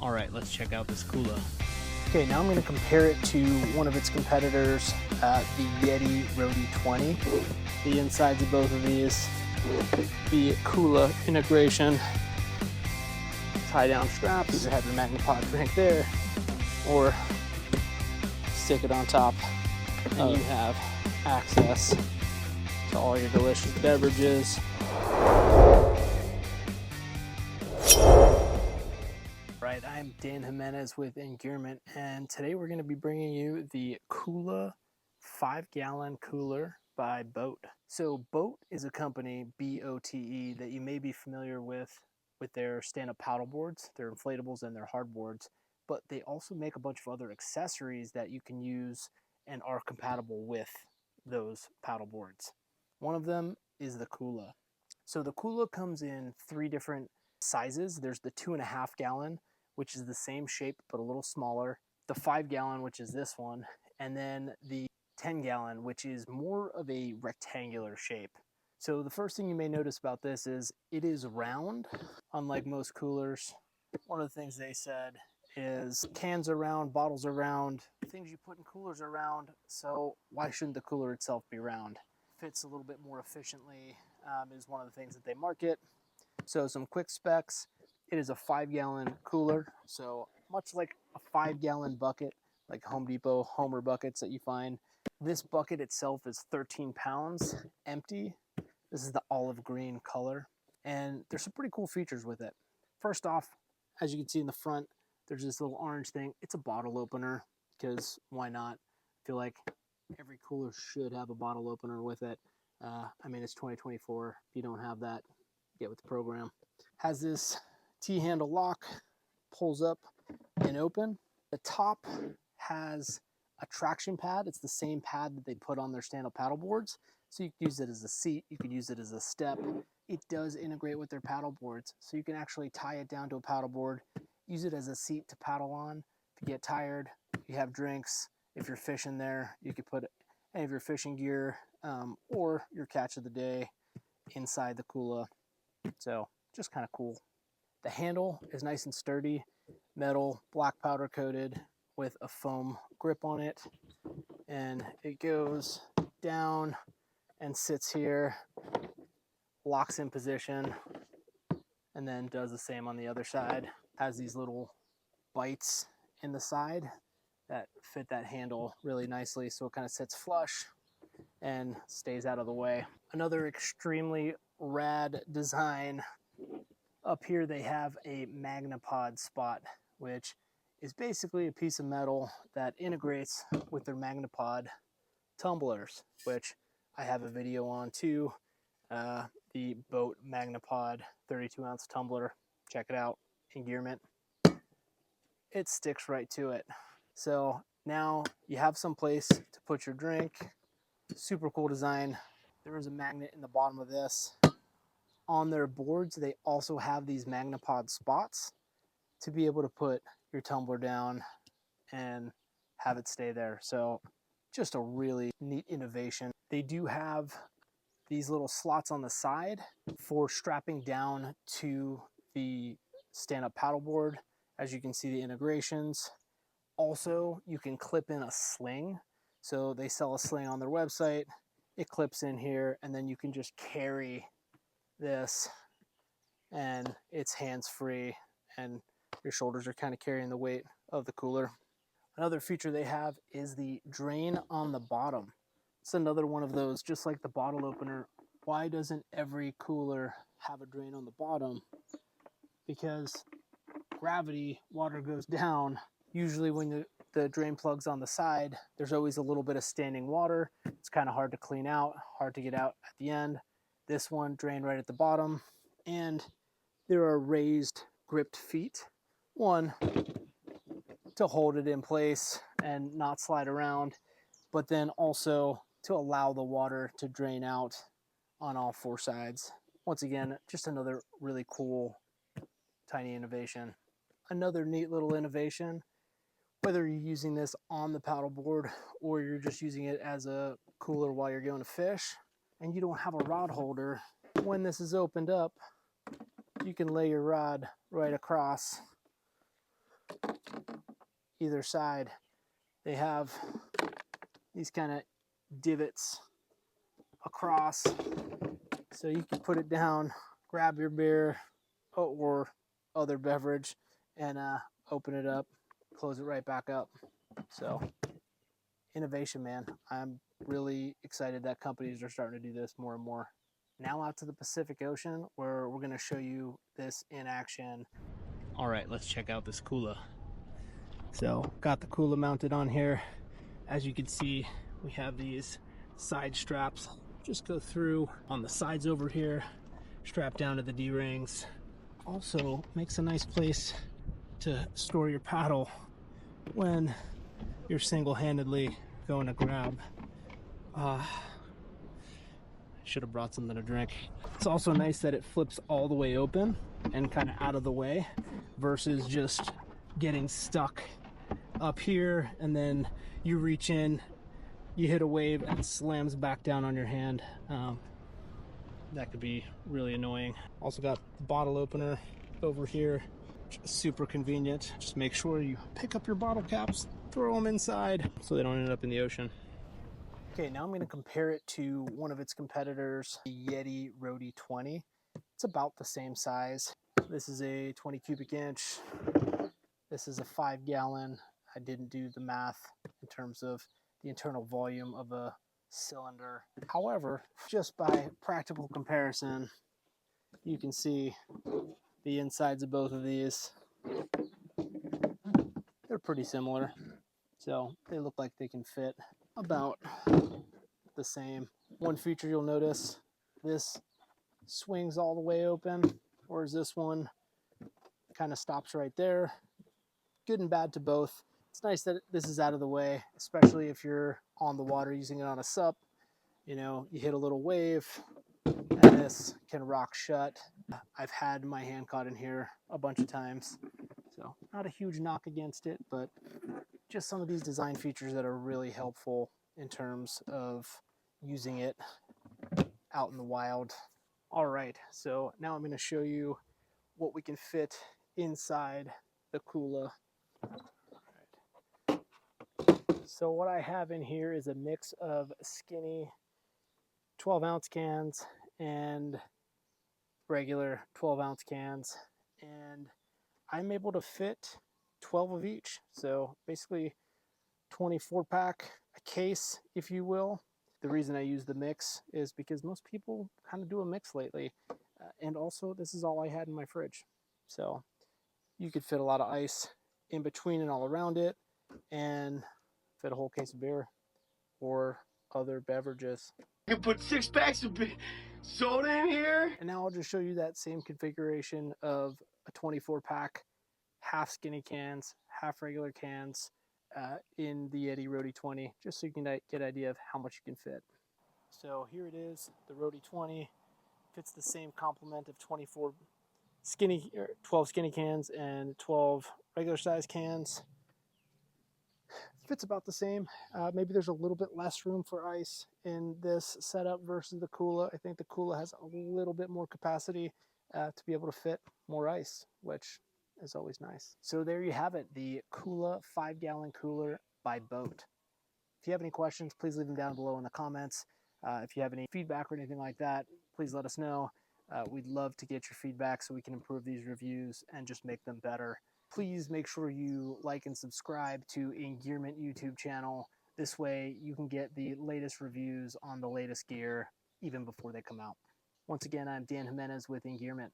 All right, let's check out this Kula. Okay, now I'm going to compare it to one of its competitors, the YETI Roadie 20. The insides of both of these, the Kula integration, tie down straps, you have your Magnapod drink there, or stick it on top, and you have access to all your delicious beverages. Right, I'm Dan Jimenez with Engearment, and today we're going to be bringing you the Kula 5-gallon cooler by Bote. So Bote is a company, B-O-T-E, that you may be familiar with their stand-up paddle boards, their inflatables and their hardboards, but they also make a bunch of other accessories that you can use and are compatible with those paddle boards. One of them is the Kula. So the Kula comes in 3 different sizes. There's the 2.5 gallon, which is the same shape but a little smaller, the 5 gallon, which is this one, and then the 10 gallon, which is more of a rectangular shape. So the first thing you may notice about this is it is round, unlike most coolers. One of the things they said is cans are round, bottles are round, things you put in coolers are round, so why shouldn't the cooler itself be round? Fits a little bit more efficiently, is one of the things that they market. So some quick specs. It is a 5-gallon cooler, so much like a 5-gallon bucket, like Home Depot Homer buckets that you find. This bucket itself is 13 pounds empty. This is the olive green color, and there's some pretty cool features with it. First off, as you can see in the front, there's this little orange thing. It's a bottle opener, because why not? I feel like every cooler should have a bottle opener with it. I mean, it's 2024. If you don't have that, get with the program. Has this T-handle lock, pulls up and open. The top has a traction pad. It's the same pad that they put on their stand-up paddle boards. So you could use it as a seat, you could use it as a step. It does integrate with their paddle boards, so you can actually tie it down to a paddle board, use it as a seat to paddle on. If you get tired, you have drinks. If you're fishing there, you could put any of your fishing gear or your catch of the day inside the Kula. So just kind of cool. The handle is nice and sturdy, metal, black powder coated with a foam grip on it, and it goes down and sits here, locks in position, and then does the same on the other side. Has these little bites in the side that fit that handle really nicely, so it kind of sits flush and stays out of the way. Another extremely rad design. Up here they have a Magnapod spot, which is basically a piece of metal that integrates with their Magnapod tumblers, which I have a video on too. The Bote Magnapod 32-ounce tumbler. Check it out, Engearment. It sticks right to it. So now you have some place to put your drink. Super cool design. There is a magnet in the bottom of this. On their boards, they also have these Magnapod spots to be able to put your tumbler down and have it stay there. So just a really neat innovation. They do have these little slots on the side for strapping down to the stand-up paddleboard. As you can see, the integrations. Also, you can clip in a sling. So they sell a sling on their website. It clips in here, and then you can just carry this, and it's hands-free, and your shoulders are kind of carrying the weight of the cooler. Another feature they have is the drain on the bottom. It's another one of those, just like the bottle opener. Why doesn't every cooler have a drain on the bottom? Because gravity, water goes down. Usually when the drain plug's on the side, there's always a little bit of standing water. It's kind of hard to clean out, hard to get out at the end. This one drained right at the bottom, and there are raised gripped feet. One, to hold it in place and not slide around, but then also to allow the water to drain out on all 4 sides. Once again, just another really cool, tiny innovation. Another neat little innovation, whether you're using this on the paddleboard or you're just using it as a cooler while you're going to fish, and you don't have a rod holder, when this is opened up, you can lay your rod right across either side, they have these kind of divots across, so you can put it down, grab your beer or other beverage, and open it up, close it right back up. So innovation, man. I'm really excited that companies are starting to do this more and more. Now out to the Pacific Ocean, where we're going to show you this in action. All right, let's check out this Kula. So got the Kula mounted on here. As you can see, we have these side straps. Just go through on the sides over here, strap down to the D-rings. Also makes a nice place to store your paddle when you're single-handedly going to grab. Should have brought something to drink. It's also nice that it flips all the way open and kind of out of the way versus just getting stuck up here and then you reach in, you hit a wave and it slams back down on your hand. That could be really annoying. Also got the bottle opener over here, which is super convenient. Just make sure you pick up your bottle caps, throw them inside so they don't end up in the ocean. Okay, now I'm going to compare it to one of its competitors, the YETI Roadie 20. It's about the same size. This is a 20 cubic inch. This is a 5 gallon. I didn't do the math in terms of the internal volume of a cylinder. However, just by practical comparison, you can see the insides of both of these. They're pretty similar. So they look like they can fit about the same. One feature you'll notice, this swings all the way open, whereas this one kind of stops right there. Good and bad to both. It's nice that this is out of the way, especially if you're on the water using it on a SUP. You know, you hit a little wave and this can rock shut. I've had my hand caught in here a bunch of times, so not a huge knock against it, but just some of these design features that are really helpful in terms of using it out in the wild. All right, so now I'm going to show you what we can fit inside the Kula. Right. So what I have in here is a mix of skinny 12-ounce cans and regular 12-ounce cans, and I'm able to fit 12 of each. So basically 24 pack, a case, if you will. The reason I use the mix is because most people kind of do a mix lately. And also this is all I had in my fridge. So you could fit a lot of ice in between and all around it and fit a whole case of beer or other beverages. You can put 6 packs of soda in here. And now I'll just show you that same configuration of a 24 pack, half skinny cans, half regular cans in the YETI Roadie 20, just so you can get an idea of how much you can fit. So here it is, the Roadie 20 fits the same complement of 24 skinny, 12 skinny cans and 12 regular size cans. Fits about the same. Maybe there's a little bit less room for ice in this setup versus the Kula. I think the Kula has a little bit more capacity to be able to fit more ice, which is always nice. So there you have it, the Kula 5-gallon cooler by Bote. If you have any questions, please leave them down below in the comments. If you have any feedback or anything like that, please let us know. We'd love to get your feedback so we can improve these reviews and just make them better. Please make sure you like and subscribe to Engearment YouTube channel. This way you can get the latest reviews on the latest gear even before they come out. Once again, I'm Dan Jimenez with Engearment.